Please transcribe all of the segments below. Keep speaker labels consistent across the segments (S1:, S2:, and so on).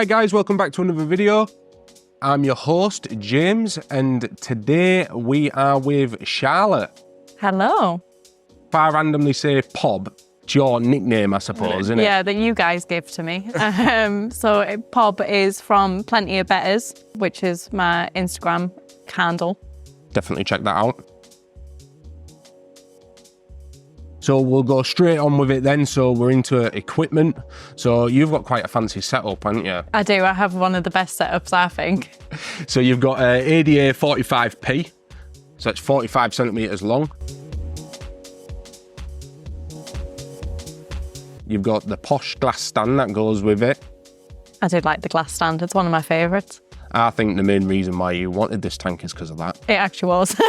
S1: Hi guys, welcome back to another video. I'm your host, James, and today we are with Charlotte.
S2: Hello.
S1: If I randomly say Pob, it's your nickname, I suppose, isn't it?
S2: Yeah, that you guys give to me. So Pob is from Plenty of Betters, which is my Instagram handle.
S1: Definitely check that out. So we'll go straight on with it then. So we're into equipment. So you've got quite a fancy setup, haven't you?
S2: I do. I have one of the best setups, I think.
S1: So you've got ADA 45P. So it's 45 centimeters long. You've got the posh glass stand that goes with it.
S2: I do like the glass stand. It's one of my favourites.
S1: I think the main reason why you wanted this tank is because of that.
S2: It actually was.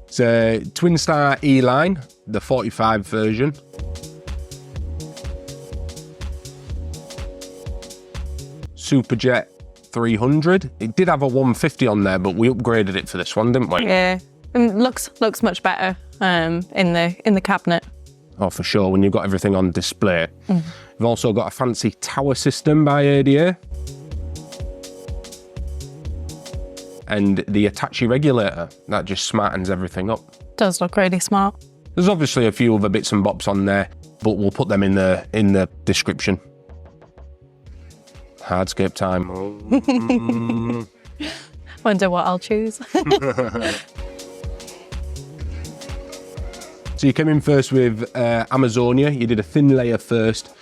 S1: It's a Twin Star E-line, the 45 version. Superjet 300. It did have a 150 on there, but we upgraded it for this one, didn't we?
S2: Yeah, and looks much better in the cabinet.
S1: Oh, for sure, when you've got everything on display. We've also got a fancy tower system by ADA. And the Attache regulator, that just smartens everything up.
S2: Does look really smart.
S1: There's obviously a few other bits and bobs on there, but we'll put them in the description. Hardscape time.
S2: Wonder what I'll choose.
S1: So you came in first with Amazonia. You did a thin layer first,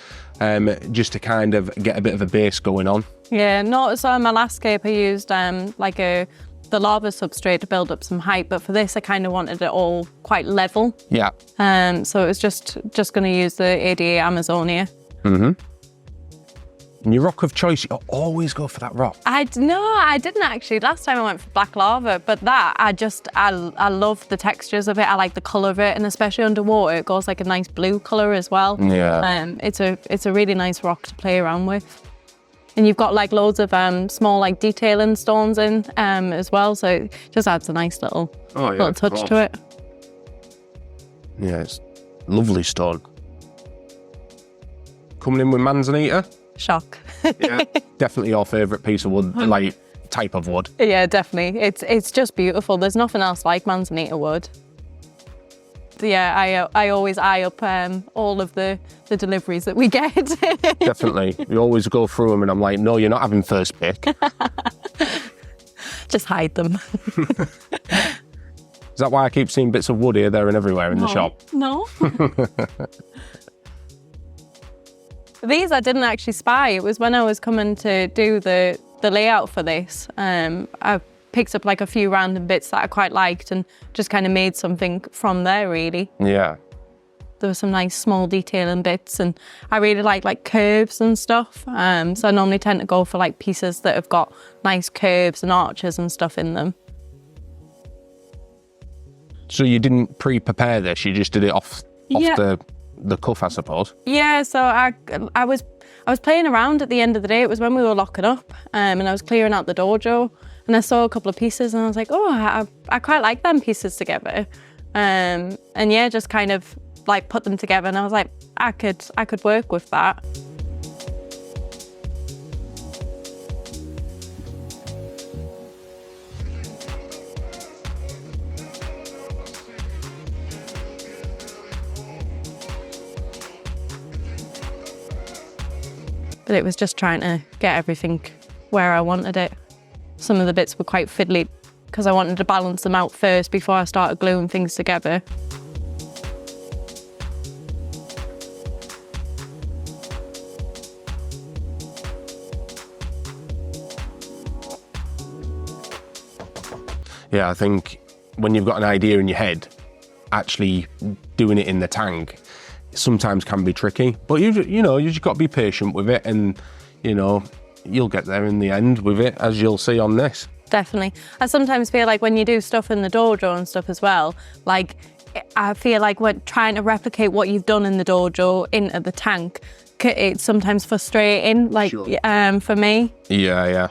S1: just to kind of get a bit of a base going on.
S2: Yeah, so on my last scape I used the lava substrate to build up some height, but for this I kind of wanted it all quite level.
S1: Yeah.
S2: So it was just going to use the ADA Amazonia.
S1: And your rock of choice, you always go for that rock.
S2: No, I didn't actually. Last time I went for black lava, but that, I love the textures of it. I like the colour of it, and especially underwater, it goes like a nice blue colour as well.
S1: Yeah.
S2: It's a really nice rock to play around with. And you've got like loads of small like detailing stones in as well, so it just adds a nice little touch to it.
S1: Yeah, it's lovely stone. Coming in with manzanita.
S2: Shock.
S1: Yeah, definitely your favourite piece of wood, like type of wood.
S2: Yeah, definitely. It's just beautiful. There's nothing else like manzanita wood. Yeah, I always eye up all of the deliveries that we get.
S1: Definitely. We always go through them and I'm like, no, you're not having first pick.
S2: Just hide them.
S1: Is that why I keep seeing bits of wood here, there and everywhere in the shop?
S2: No. These I didn't actually spy. It was when I was coming to do the layout for this. I picked up like a few random bits that I quite liked and just kind of made something from there, really.
S1: Yeah.
S2: There were some nice small detailing bits, and I really like curves and stuff. So I normally tend to go for like pieces that have got nice curves and arches and stuff in them.
S1: So you didn't pre-prepare this, you just did it off the cuff, I suppose? Yeah,
S2: so I was playing around at the end of the day. It was when we were locking up, and I was clearing out the dojo, and I saw a couple of pieces and I was like, oh, I quite like them pieces together. And yeah, just kind of like put them together, and I was like, I could work with that. But it was just trying to get everything where I wanted it. Some of the bits were quite fiddly because I wanted to balance them out first before I started gluing things together.
S1: Yeah, I think when you've got an idea in your head, actually doing it in the tank sometimes can be tricky, but you just got to be patient with it, and you'll get there in the end with it, as you'll see on this.
S2: Definitely. I sometimes feel like when you do stuff in the dojo and stuff as well, like I feel like when trying to replicate what you've done in the dojo into the tank, it's sometimes frustrating, like for me.
S1: Yeah.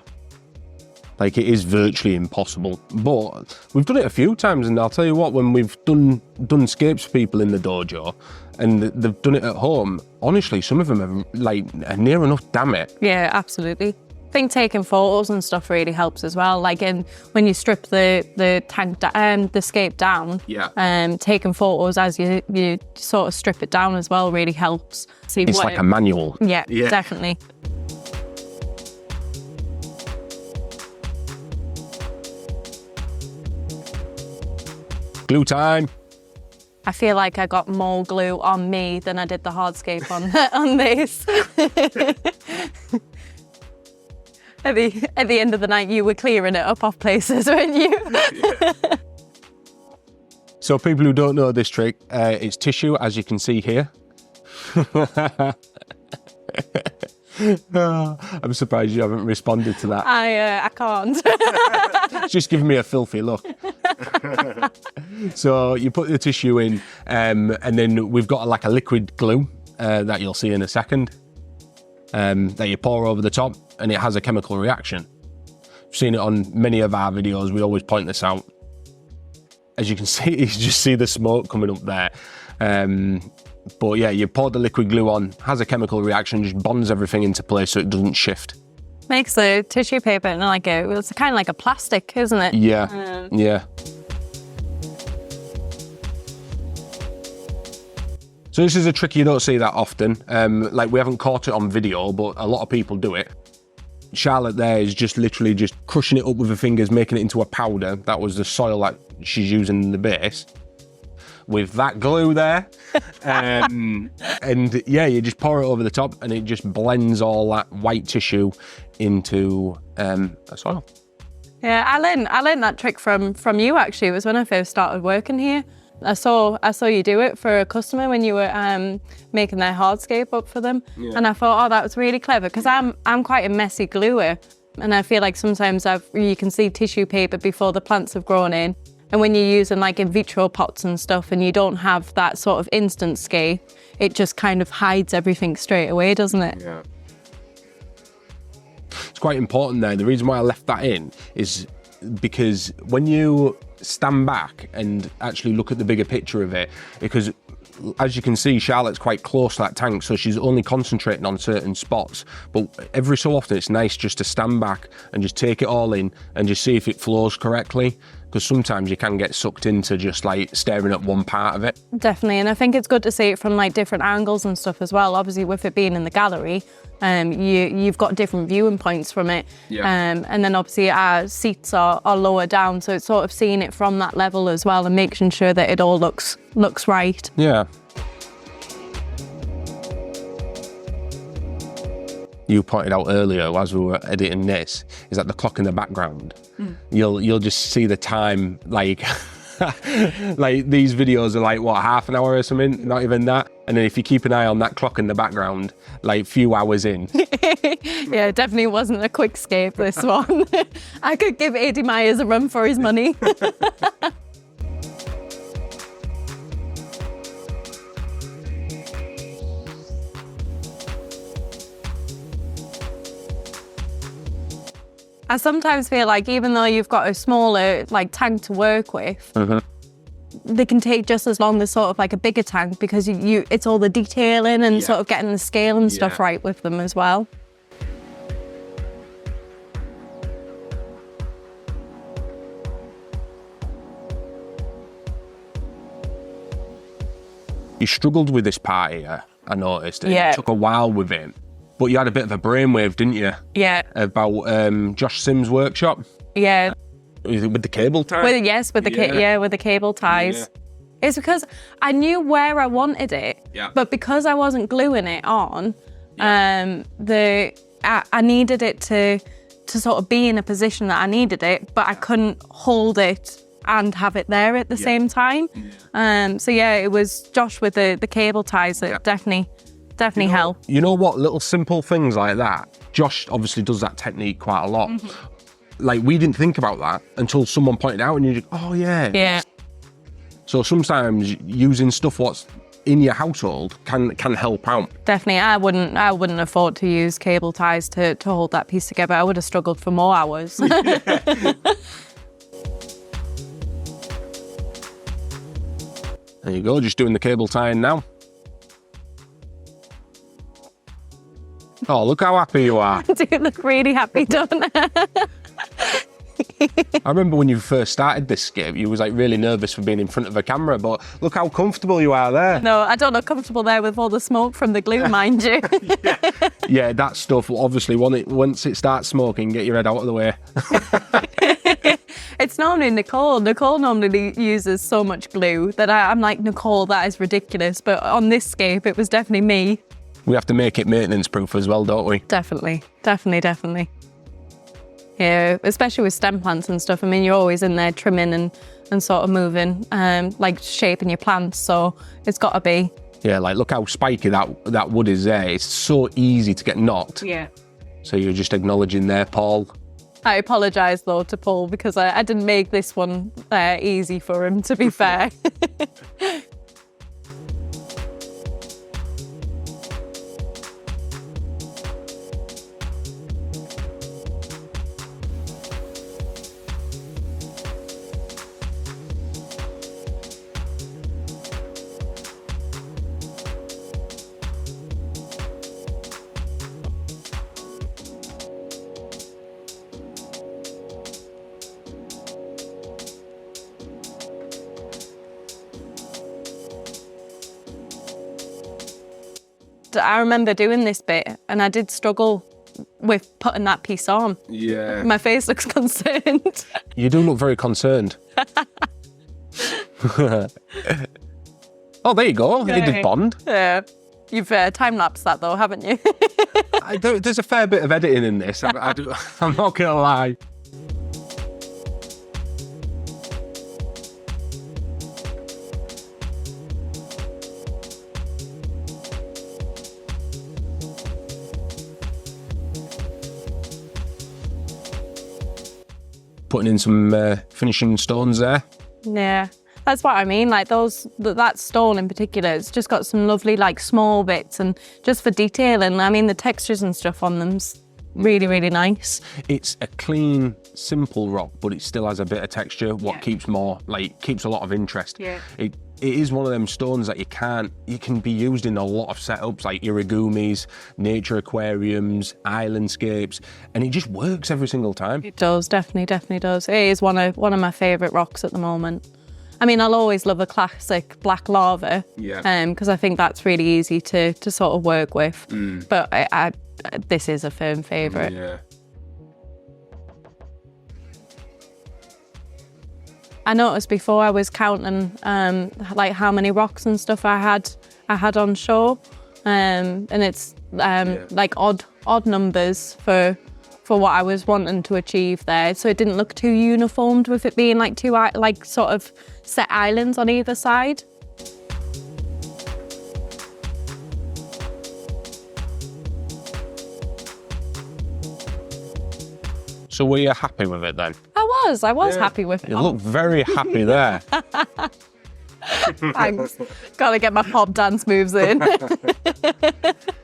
S1: Like, it is virtually impossible. But we've done it a few times, and I'll tell you what, when we've done scapes for people in the dojo and they've done it at home, honestly, some of them are like near enough, damn it.
S2: Yeah, absolutely. I think taking photos and stuff really helps as well. Like when you strip the tank, the scape down, taking photos as you sort of strip it down as well really helps. See
S1: it's like a manual.
S2: Yeah, definitely.
S1: Glue time.
S2: I feel like I got more glue on me than I did the hardscape on this. At the end of the night, you were clearing it up off places, weren't you?
S1: So people who don't know this trick, it's tissue, as you can see here. I'm surprised you haven't responded to that.
S2: I can't.
S1: It's just giving me a filthy look. So you put the tissue in, and then we've got like a liquid glue that you'll see in a second, that you pour over the top, and it has a chemical reaction. I've seen it on many of our videos. We always point this out. As you can see, you just see the smoke coming up there. But yeah, you pour the liquid glue on, has a chemical reaction, just bonds everything into place so it doesn't shift.
S2: Makes the tissue paper it's kind of like a plastic, isn't it?
S1: Yeah, yeah. So this is a trick you don't see that often. Like, we haven't caught it on video, but a lot of people do it. Charlotte there is just literally just crushing it up with her fingers, making it into a powder. That was the soil that she's using in the base. With that glue there, and yeah, you just pour it over the top and it just blends all that white tissue into a soil.
S2: Yeah, I learned that trick from you actually. It was when I first started working here. I saw you do it for a customer when you were making their hardscape up for them, and I thought, oh, that was really clever, because I'm quite a messy gluer, and I feel like sometimes you can see tissue paper before the plants have grown in. And when you're using like in vitro pots and stuff and you don't have that sort of instant scape, it just kind of hides everything straight away, doesn't it?
S1: Yeah. It's quite important there. The reason why I left that in is because when you stand back and actually look at the bigger picture of it, because as you can see, Charlotte's quite close to that tank, so she's only concentrating on certain spots. But every so often, it's nice just to stand back and just take it all in and just see if it flows correctly. Because sometimes you can get sucked into just like staring at one part of it. Definitely,
S2: and I think it's good to see it from like different angles and stuff as well. Obviously, with it being in the gallery, you've got different viewing points from it. Yeah. And then obviously our seats are lower down, so it's sort of seeing it from that level as well and making sure that it all looks right.
S1: Yeah. You pointed out earlier as we were editing this, is that the clock in the background, you'll just see the time, like, like these videos are like, what, half an hour or something? Not even that. And then if you keep an eye on that clock in the background, like few hours in.
S2: Yeah, it definitely wasn't a quick scape, this one. I could give Eddie Myers a run for his money. I sometimes feel like even though you've got a smaller like tank to work with, they can take just as long as sort of like a bigger tank, because it's all the detailing and sort of getting the scale and stuff right with them as well.
S1: You struggled with this part here, I noticed. It took a while with it. But you had a bit of a brainwave, didn't you?
S2: Yeah.
S1: About Josh Sims' workshop?
S2: Yeah.
S1: With the cable ties?
S2: With the cable ties. Yeah. It's because I knew where I wanted it, but because I wasn't gluing it on, I needed it to sort of be in a position that I needed it, but I couldn't hold it and have it there at the same time. So yeah, it was Josh with the cable ties that definitely help.
S1: You know what? Little simple things like that. Josh obviously does that technique quite a lot. Like, we didn't think about that until someone pointed out, and you're like, oh yeah. Yeah. So sometimes using stuff what's in your household can help out.
S2: Definitely, I wouldn't afford to use cable ties to hold that piece together. I would have struggled for more hours.
S1: There you go, just doing the cable tying now. Oh, look how happy you are.
S2: I do look really happy, don't I?
S1: I remember when you first started this skip, you was like really nervous for being in front of a camera, but look how comfortable you are there.
S2: No, I don't look comfortable there with all the smoke from the glue, mind you.
S1: Yeah, that stuff, obviously, once it starts smoking, get your head out of the way.
S2: It's normally Nicole. Nicole normally uses so much glue that I'm like, Nicole, that is ridiculous. But on this scape, it was definitely me.
S1: We have to make it maintenance proof as well, don't we?
S2: Definitely. Yeah, especially with stem plants and stuff. I mean, you're always in there trimming and sort of moving, like shaping your plants. So it's got to be.
S1: Yeah, like look how spiky that wood is there. It's so easy to get knocked.
S2: Yeah.
S1: So you're just acknowledging there, Paul.
S2: I apologise though to Paul because I didn't make this one easy for him, to be fair. I remember doing this bit and I did struggle with putting that piece on.
S1: Yeah.
S2: My face looks concerned.
S1: You do look very concerned. Oh, there you go. You did Bond.
S2: Yeah. You've time-lapsed that though, haven't you?
S1: There's a fair bit of editing in this. I'm not going to lie. Putting in some finishing stones there.
S2: Yeah, that's what I mean. Like that stone in particular, it's just got some lovely like small bits and just for detailing. I mean, the textures and stuff on them's really, really nice. It's
S1: a clean, simple rock, but it still has a bit of texture. Keeps a lot of interest.
S2: Yeah.
S1: It is one of them stones that you can be used in a lot of setups like irigumis, nature aquariums, islandscapes, and it just works every single time.
S2: It does, definitely does. It is one of my favourite rocks at the moment. I mean, I'll always love a classic black lava, because I think that's really easy to sort of work with. But this is a firm favourite.
S1: Yeah.
S2: I noticed before I was counting like how many rocks and stuff I had on shore, and it's like odd numbers for what I was wanting to achieve there. So it didn't look too uniformed with it being like two like sort of set islands on either side.
S1: So were you happy with it then?
S2: I was happy with it.
S1: You look very happy there.
S2: Thanks. Gotta get my pop dance moves in.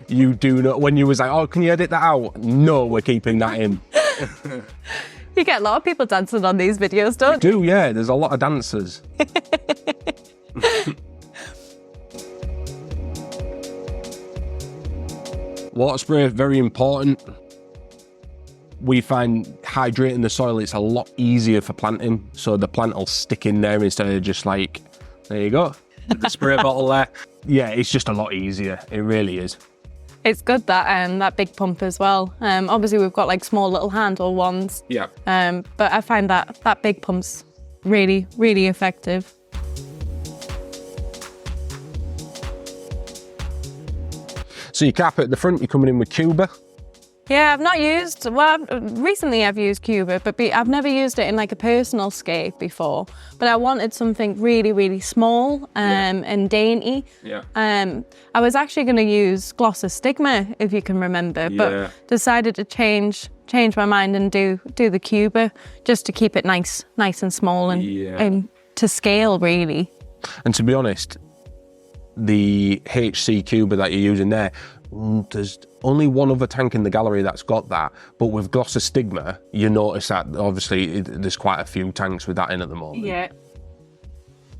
S1: You do not, when you was like, oh, can you edit that out? No, we're keeping that in.
S2: You get a lot of people dancing on these videos, don't you?
S1: You do, yeah, there's a lot of dancers. Water spray, very important. We find hydrating the soil, it's a lot easier for planting, so the plant will stick in there instead of just like, there you go, the spray bottle there. Yeah, it's just a lot easier, it really is.
S2: It's good that big pump as well. Obviously we've got like small little handle ones.
S1: Yeah.
S2: But I find that big pump's really, really effective.
S1: So your carpet at the front, you're coming in with Cuba.
S2: Yeah, I've not used, recently I've used Cuba, but I've never used it in like a personal scape before. But I wanted something really, really small and dainty.
S1: Yeah.
S2: I was actually going to use Gloss Stigma, if you can remember, but decided to change my mind and do the Cuba just to keep it nice and small and to scale, really.
S1: And to be honest, the HC Cuba that you're using there, there's only one other tank in the gallery that's got that, but with Glossostigma, you notice that obviously there's quite a few tanks with that in at the moment.
S2: Yeah.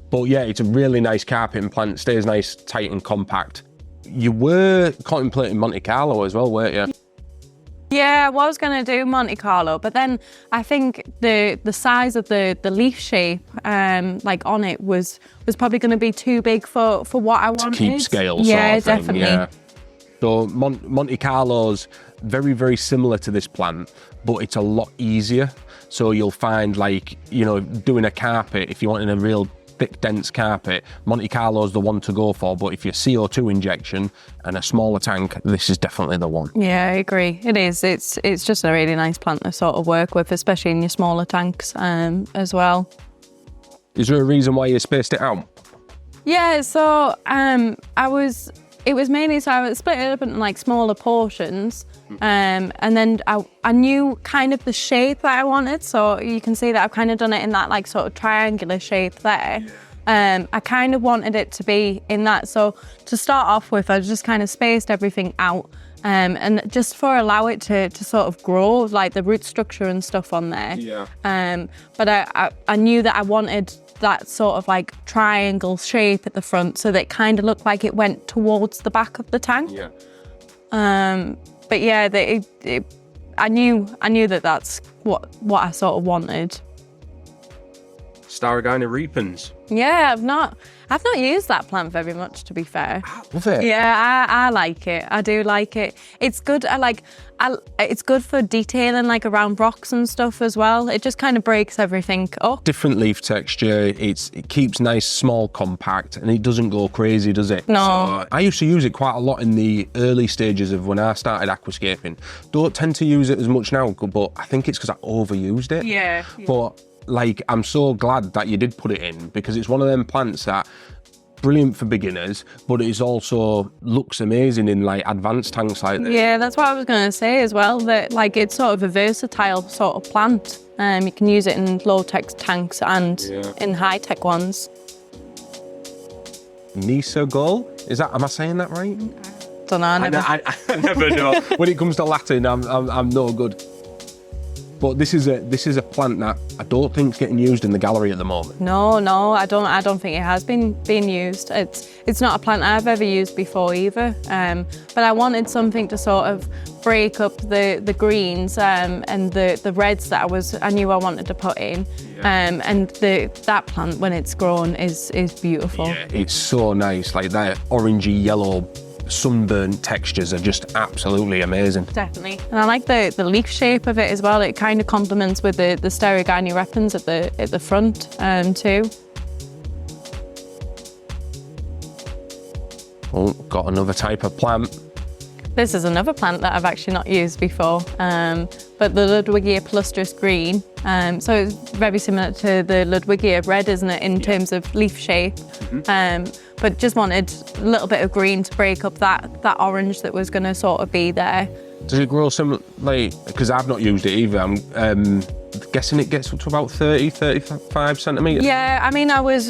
S1: But yeah, it's a really nice carpeting plant, stays nice, tight and compact. You were contemplating Monte Carlo as well, weren't you?
S2: Yeah, I was going to do Monte Carlo, but then I think the size of the leaf shape, like on it, was probably going to be too big for what I wanted.
S1: To keep scale,
S2: yeah,
S1: sort of thing,
S2: definitely.
S1: Yeah. So Monte Carlo's very, very similar to this plant, but it's a lot easier. So you'll find, like, you know, doing a carpet, if you're wanting a real thick, dense carpet, Monte Carlo's the one to go for. But if you're CO2 injection and a smaller tank, this is definitely the one.
S2: Yeah, I agree. It is. It's just a really nice plant to sort of work with, especially in your smaller tanks as well.
S1: Is there a reason why you spaced it out?
S2: Yeah, so it was mainly, so I was split it up into like smaller portions, and then I knew kind of the shape that I wanted, so you can see that I've kind of done it in that like sort of triangular shape there. I kind of wanted it to be in that, so to start off with, I just kind of spaced everything out, and just allow it to sort of grow, like the root structure and stuff on there.
S1: Yeah.
S2: But I knew that I wanted that sort of like triangle shape at the front, so that it kind of looked like it went towards the back of the tank.
S1: Yeah.
S2: But yeah, I knew that that's what I sort of wanted.
S1: Staragina repens.
S2: Yeah, I've not used that plant very much, to be fair.
S1: I love it.
S2: Yeah, I like it. I do like it. It's good. It's good for detailing, like around rocks and stuff as well. It just kind of breaks everything up.
S1: Different leaf texture. It keeps nice, small, compact, and it doesn't go crazy, does it?
S2: No.
S1: So, I used to use it quite a lot in the early stages of when I started aquascaping. Don't tend to use it as much now, but I think it's because I overused it.
S2: Yeah.
S1: But like, I'm so glad that you did put it in, because it's one of them plants that brilliant for beginners, but it also looks amazing in like advanced tanks like this.
S2: Yeah, that's what I was going to say as well, that like it's sort of a versatile sort of plant. You can use it in low-tech tanks and in high-tech ones.
S1: Nisa Gull? Am I saying that right?
S2: Don't know.
S1: I never know. When it comes to Latin, I'm no good. But this is a plant that I don't think is getting used in the gallery at the moment.
S2: No, I don't think it has been used. It's not a plant I've ever used before either. But I wanted something to sort of break up the greens and the reds that I knew I wanted to put in. Yeah. And that plant, when it's grown, is beautiful.
S1: Yeah, it's so nice. Like that orangey yellow sunburnt textures are just absolutely amazing.
S2: Definitely. And I like the leaf shape of it as well. It kind of complements with the Staragina repens at the front too.
S1: Oh, got another type of plant.
S2: This is another plant that I've actually not used before, but the Ludwigia palustris green. So it's very similar to the Ludwigia red, isn't it, in terms of leaf shape? But just wanted a little bit of green to break up that orange that was going to sort of be there.
S1: Does it grow similar, like, because I've not used it either, I'm guessing it gets up to about 35 centimetres?
S2: Yeah, I mean, I was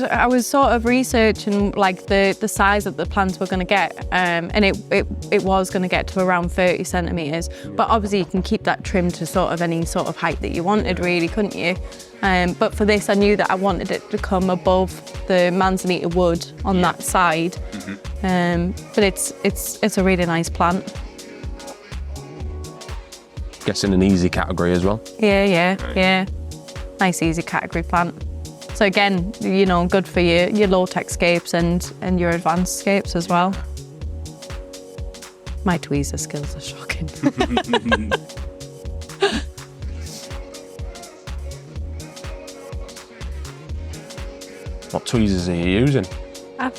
S2: sort of researching like the size that the plants were going to get, and it was going to get to around 30 centimetres. But obviously you can keep that trimmed to sort of any sort of height that you wanted, really, couldn't you? But for this, I knew that I wanted it to come above the manzanita wood on that side. But it's a really nice plant.
S1: Guessing an easy category as well.
S2: Yeah. Nice, easy category plant. So again, you know, good for your low-tech scapes and your advanced scapes as well. My tweezer skills are shocking.
S1: What tweezers are you using?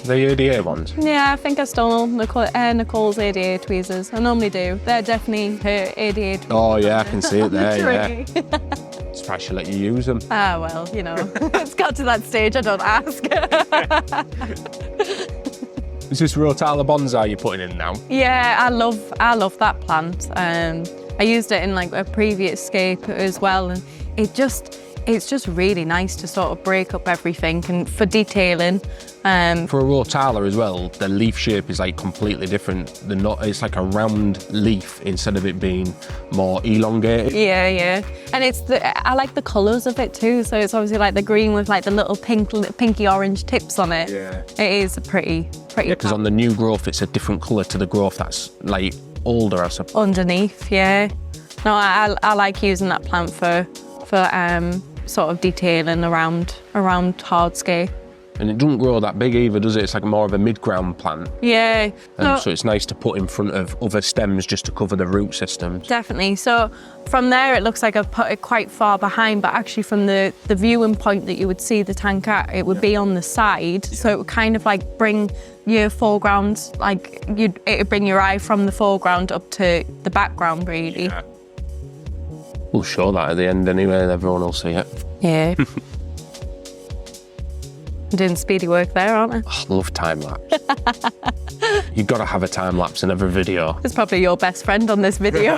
S1: The ADA ones?
S2: Yeah, I think I stole Nicole's ADA tweezers. I normally do. They're definitely her ADA tweezers.
S1: Oh yeah, I can see it there, yeah. Surprised she let you use them.
S2: Ah, well, you know, it's got to that stage, I don't ask.
S1: Is this Rotala bonsai you're putting in now?
S2: Yeah, I love that plant. I used it in like a previous scape as well, and it's just really nice to sort of break up everything and for detailing.
S1: For a rotala as well, the leaf shape is like completely different. It's like a round leaf instead of it being more elongated.
S2: Yeah. And I like the colours of it too. So it's obviously like the green with like the little pinky orange tips on it.
S1: Yeah.
S2: It is a pretty.
S1: Yeah, because on the new growth, it's a different colour to the growth that's like older, I suppose.
S2: Underneath, yeah. No, I like using that plant for sort of detailing around hardscape.
S1: And it doesn't grow that big either, does it? It's like more of a mid-ground plant.
S2: Yeah.
S1: So it's nice to put in front of other stems just to cover the root systems.
S2: Definitely. So from there, it looks like I've put it quite far behind, but actually from the viewing point that you would see the tank at, it would be on the side. Yeah. So it would kind of like bring your foreground, like it would bring your eye from the foreground up to the background, really.
S1: Yeah. We'll show that at the end anyway, and everyone will see it.
S2: Yeah. I'm doing speedy work there, aren't I?
S1: Oh, I love time-lapse. You've got to have a time-lapse in every video.
S2: It's probably your best friend on this video.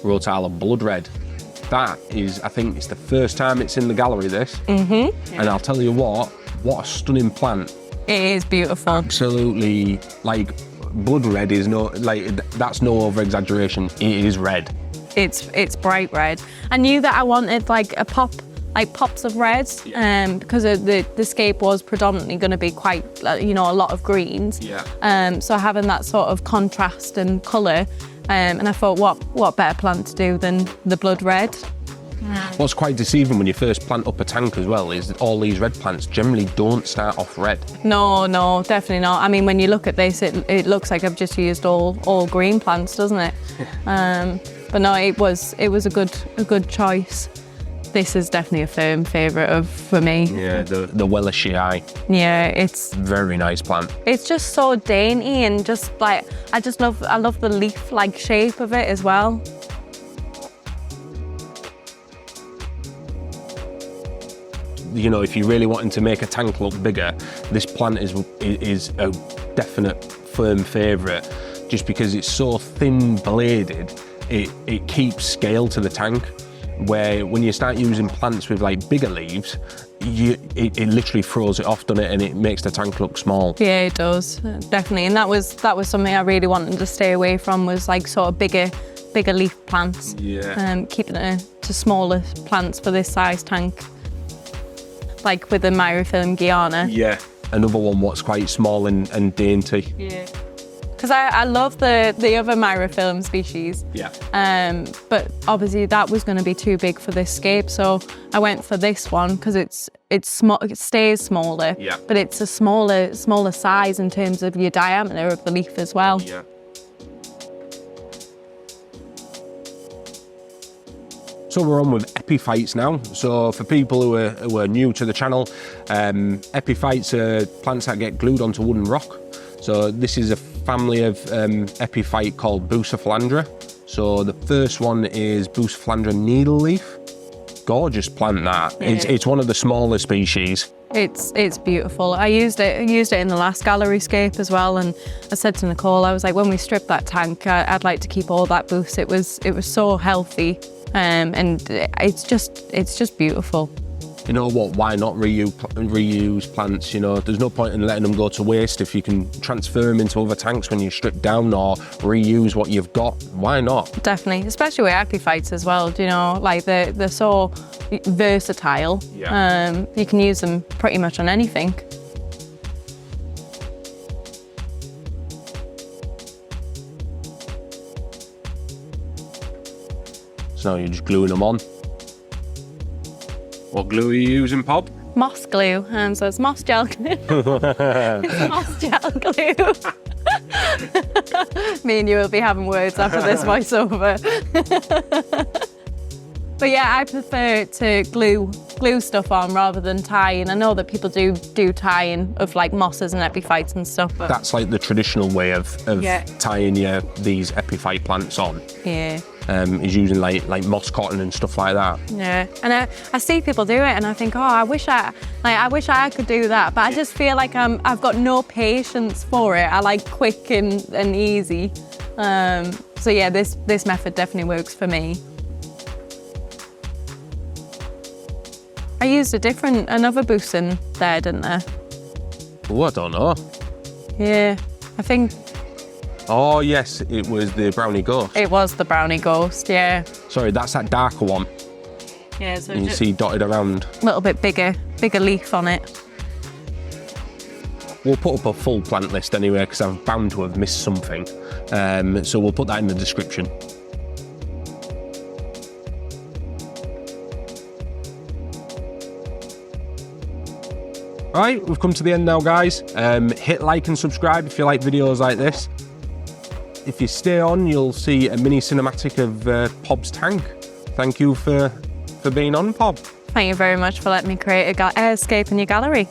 S1: Rotala Blood Red. That is, I think it's the first time it's in the gallery, this. Mm-hmm. And I'll tell you what a stunning plant.
S2: It is beautiful.
S1: Absolutely, like, blood red is that's no over-exaggeration. It is red.
S2: It's bright red. I knew that I wanted like pops of red, because the scape was predominantly going to be quite, a lot of greens.
S1: Yeah.
S2: So having that sort of contrast and colour, and I thought, what better plant to do than the blood red?
S1: What's quite deceiving when you first plant up a tank as well is that all these red plants generally don't start off red.
S2: No, definitely not. I mean, when you look at this, it looks like I've just used all green plants, doesn't it? But no, it was a good choice. This is definitely a firm favourite for me.
S1: Yeah, the Wellishii.
S2: Yeah, it's
S1: very nice plant.
S2: It's just so dainty and just like I love the leaf-like shape of it as well.
S1: If you're really wanting to make a tank look bigger, this plant is a definite firm favourite, just because it's so thin-bladed. It keeps scale to the tank, where when you start using plants with like bigger leaves, it literally throws it off, doesn't it? And it makes the tank look small.
S2: Yeah, it does, definitely. And that was something I really wanted to stay away from, was like sort of bigger leaf plants.
S1: Yeah.
S2: Keeping it to smaller plants for this size tank. Like with the Myrofilum Guyana.
S1: Yeah, another one what's quite small and dainty.
S2: Yeah. Because I love the other Myrofilum species.
S1: Yeah.
S2: But obviously that was going to be too big for this scape, so I went for this one because it's small. It stays smaller.
S1: Yeah.
S2: But it's a smaller size in terms of your diameter of the leaf as well.
S1: Yeah. So we're on with epiphytes now. So for people who are new to the channel, epiphytes are plants that get glued onto wooden rock. So this is a family of epiphyte called Bucephalandra. So the first one is Bucephalandra needleleaf. Gorgeous plant that. Yeah. It's one of the smaller species.
S2: It's beautiful. I used it in the last gallery scape as well, and I said to Nicole, I was like, when we strip that tank, I'd like to keep all that boost. It was so healthy, and it's just beautiful.
S1: You know what, why not reuse plants? There's no point in letting them go to waste. If you can transfer them into other tanks when you strip down, or reuse what you've got, why not?
S2: Definitely, especially with epiphytes as well. Like they're so versatile.
S1: Yeah.
S2: You can use them pretty much on anything.
S1: So now you're just gluing them on. What glue are you using, Pop?
S2: Moss glue, so it's moss gel glue. It's moss gel glue. Me and you will be having words after this voiceover. But yeah, I prefer to glue stuff on rather than tying. I know that people do tying of like mosses and epiphytes and stuff. But
S1: that's like the traditional way of tying these epiphyte plants on.
S2: Yeah.
S1: Is using like moss cotton and stuff like that.
S2: Yeah, and I see people do it, and I think, oh, I wish I could do that, but I just feel like I've got no patience for it. I like quick and easy. So yeah, this method definitely works for me. I used another boost in there, didn't I?
S1: Oh, I don't know.
S2: Yeah, I think.
S1: Oh yes, it was the brownie ghost.
S2: It was the brownie ghost, yeah.
S1: Sorry, that's that darker one.
S2: Yeah, so
S1: you see dotted around.
S2: A little bit bigger leaf on it.
S1: We'll put up a full plant list anyway, because I'm bound to have missed something. So we'll put that in the description. Right, we've come to the end now, guys. Hit like and subscribe if you like videos like this. If you stay on, you'll see a mini cinematic of Pob's tank. Thank you for being on, Pob.
S2: Thank you very much for letting me create a Hardscape in your gallery.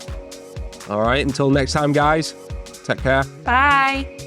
S1: All right, until next time, guys. Take care.
S2: Bye.